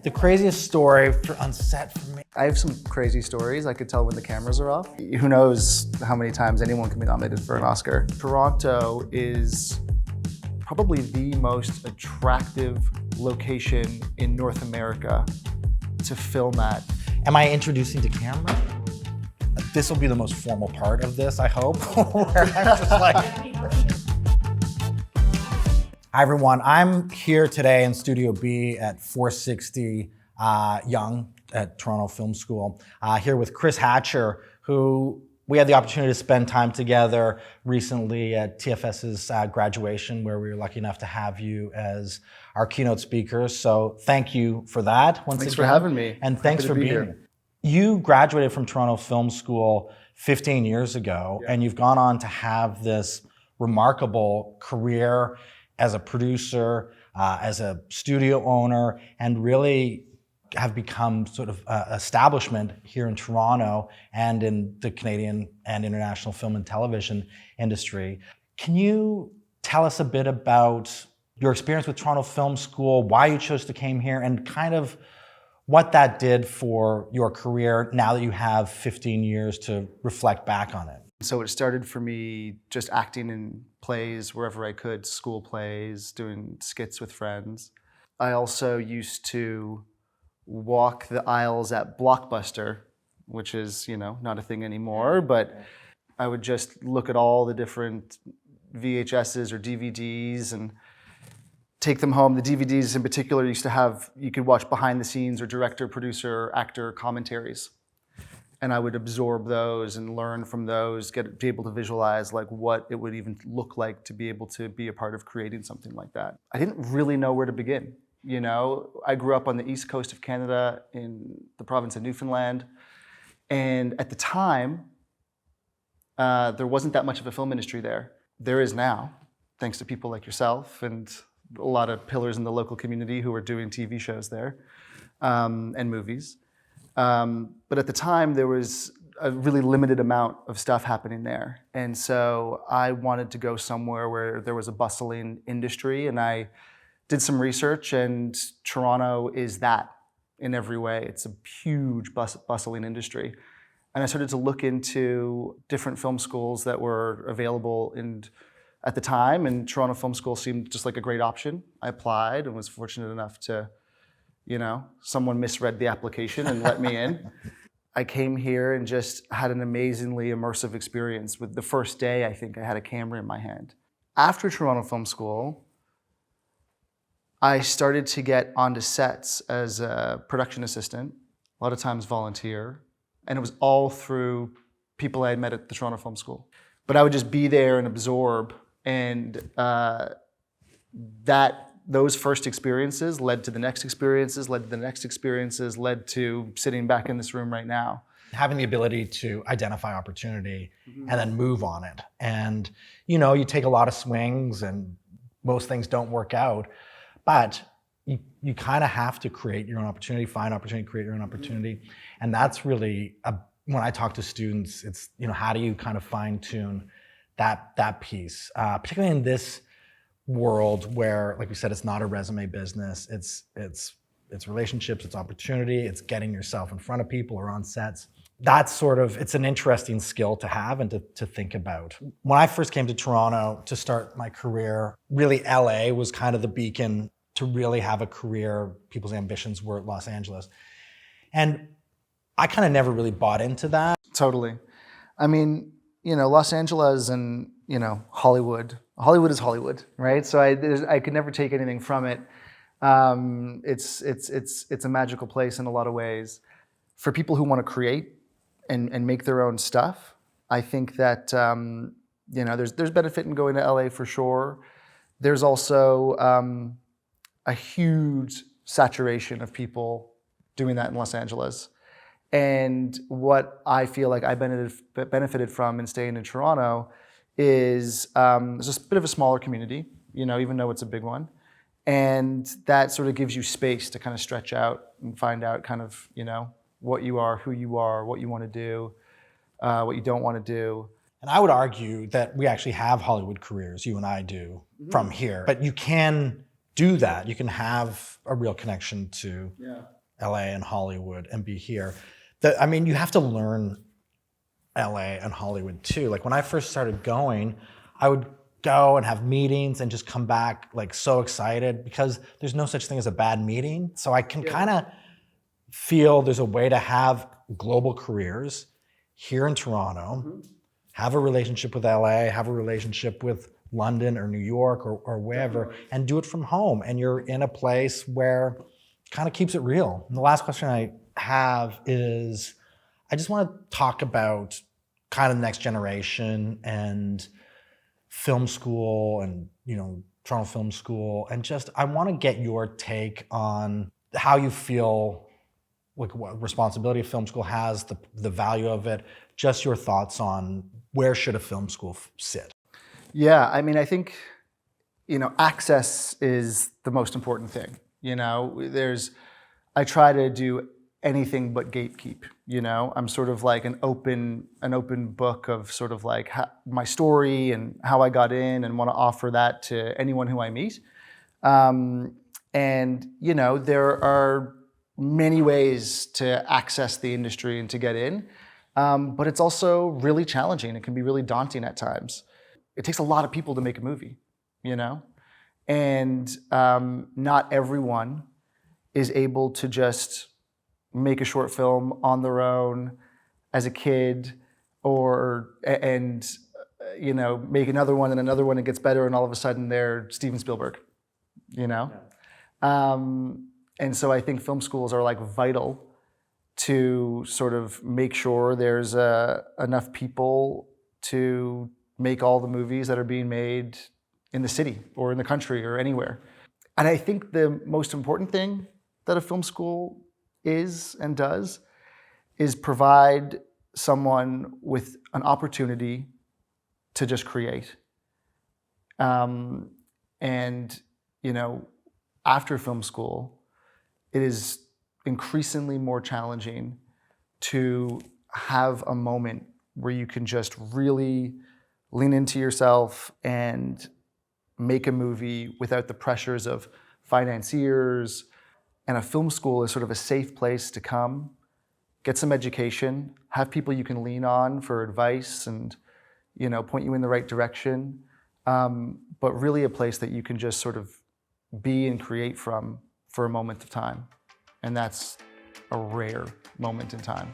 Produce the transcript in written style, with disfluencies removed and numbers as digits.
The craziest story on set for me. I have some crazy stories. I could tell when the cameras are off. Who knows how many times anyone can be nominated for an Oscar. Toronto is probably the most attractive location in North America to film at. Am I introducing to camera? This will be the most formal part of this, I hope. Where I'm just like... Hi everyone, I'm here today in Studio B at 460 Yonge at Toronto Film School, here with Chris Hatcher, who we had the opportunity to spend time together recently at TFS's graduation, where we were lucky enough to have you as our keynote speakers. So thank you for that. Thanks for having me. And thanks for being here. You graduated from Toronto Film School 15 years ago, and you've gone on to have this remarkable career as a producer, as a studio owner, and really have become sort of establishment here in Toronto and in the Canadian and international film and television industry. Can you tell us a bit about your experience with Toronto Film School, why you chose to come here, and kind of what that did for your career now that you have 15 years to reflect back on it? So it started for me just acting in plays wherever I could, school plays, doing skits with friends. I also used to walk the aisles at Blockbuster, which is, not a thing anymore, but I would just look at all the different VHSs or DVDs and take them home. The DVDs in particular used to have, you could watch behind the scenes or director, producer, actor commentaries. And I would absorb those and learn from those, be able to visualize like what it would even look like to be able to be a part of creating something like that. I didn't really know where to begin. I grew up on the east coast of Canada in the province of Newfoundland. And at the time, there wasn't that much of a film industry there. There is now, thanks to people like yourself and a lot of pillars in the local community who are doing TV shows there and movies. But at the time, there was a really limited amount of stuff happening there. And so I wanted to go somewhere where there was a bustling industry, and I did some research, and Toronto is that in every way. It's a huge bustling industry. And I started to look into different film schools that were available at the time, and Toronto Film School seemed just like a great option. I applied and was fortunate enough to someone misread the application and let me in. I came here and just had an amazingly immersive experience. With the first day, I think I had a camera in my hand. After Toronto Film School, I started to get onto sets as a production assistant, a lot of times volunteer, and it was all through people I had met at the Toronto Film School. But I would just be there and absorb, and those first experiences led to the next experiences, led to the next experiences, led to sitting back in this room right now. Having the ability to identify opportunity and then move on it. And, you take a lot of swings and most things don't work out, but you kind of have to create your own opportunity, find opportunity, create your own opportunity. And that's really, when I talk to students, it's, how do you kind of fine tune that piece, particularly in this world where, like we said, it's not a resume business. It's relationships, it's opportunity, it's getting yourself in front of people or on sets. That's it's an interesting skill to have and to think about. When I first came to Toronto to start my career, really LA was kind of the beacon to really have a career. People's ambitions were Los Angeles. And I kind of never really bought into that. Totally. I mean, Los Angeles and, Hollywood. Hollywood is Hollywood, right? So I could never take anything from it. It's a magical place in a lot of ways. For people who want to create and make their own stuff, I think that there's benefit in going to LA for sure. There's also a huge saturation of people doing that in Los Angeles. And what I feel like I benefited from in staying in Toronto is there's just a bit of a smaller community, even though it's a big one. And that sort of gives you space to kind of stretch out and find out kind of, what you are, who you are, what you want to do, what you don't want to do. And I would argue that we actually have Hollywood careers, you and I do, from here. But you can do that. You can have a real connection to LA and Hollywood and be here. I mean, you have to learn LA and Hollywood too. Like when I first started going, I would go and have meetings and just come back like so excited because there's no such thing as a bad meeting. So I can kind of feel there's a way to have global careers here in Toronto, have a relationship with LA, have a relationship with London or New York or wherever, and do it from home. And you're in a place where it kind of keeps it real. And the last question I have is, I just want to talk about kind of the next generation and film school and, you know, Toronto Film School. And just, I want to get your take on how you feel, like what responsibility film school has, the value of it, just your thoughts on where should a film school sit? Yeah, I mean, I think, you know, access is the most important thing. You know, I try to do anything but gatekeep. You know, I'm sort of like an open book of sort of like my story and how I got in, and want to offer that to anyone who I meet. And you know, there are many ways to access the industry and to get in, but it's also really challenging. It can be really daunting at times. It takes a lot of people to make a movie, you know, and not everyone is able to just make a short film on their own as a kid, and you know, make another one and another one, and gets better, and all of a sudden they're Steven Spielberg, you know. And so I think film schools are like vital to sort of make sure there's enough people to make all the movies that are being made in the city or in the country or anywhere. And I think the most important thing that a film school is and does is provide someone with an opportunity to just create. And, you know, after film school, it is increasingly more challenging to have a moment where you can just really lean into yourself and make a movie without the pressures of financiers. And a film school is sort of a safe place to come, get some education, have people you can lean on for advice and, you know, point you in the right direction, but really a place that you can just sort of be and create from for a moment of time. And that's a rare moment in time.